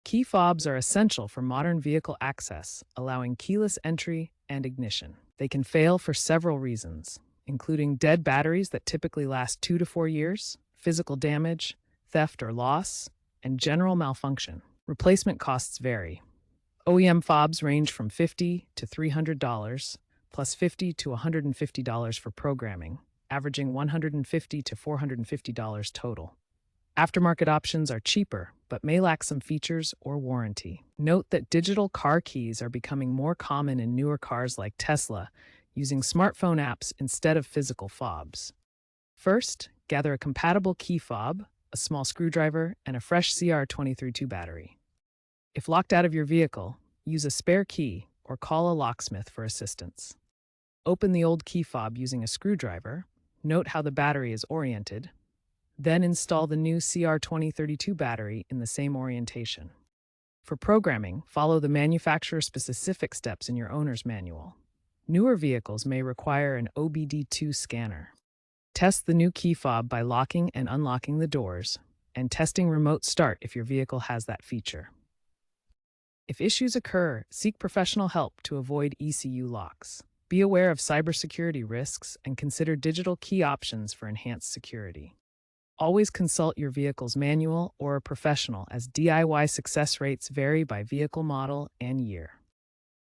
Key fobs are essential for modern vehicle access, allowing keyless entry and ignition. They can fail for several reasons, including dead batteries that typically last 2 to 4 years, physical damage, theft or loss, and general malfunction. Replacement costs vary. OEM fobs range from $50 to $300, plus $50 to $150 for programming, averaging $150 to $450 total. Aftermarket options are cheaper, but may lack some features or warranty. Note that digital car keys are becoming more common in newer cars like Tesla, using smartphone apps instead of physical fobs. First, gather a compatible key fob, a small screwdriver, and a fresh CR2032 battery. If locked out of your vehicle, use a spare key or call a locksmith for assistance. Open the old key fob using a screwdriver, note how the battery is oriented, then install the new CR2032 battery in the same orientation. For programming, follow the manufacturer-specific steps in your owner's manual. Newer vehicles may require an OBD2 scanner. Test the new key fob by locking and unlocking the doors, and testing remote start if your vehicle has that feature. If issues occur, seek professional help to avoid ECU locks. Be aware of cybersecurity risks and consider digital key options for enhanced security. Always consult your vehicle's manual or a professional, as DIY success rates vary by vehicle model and year.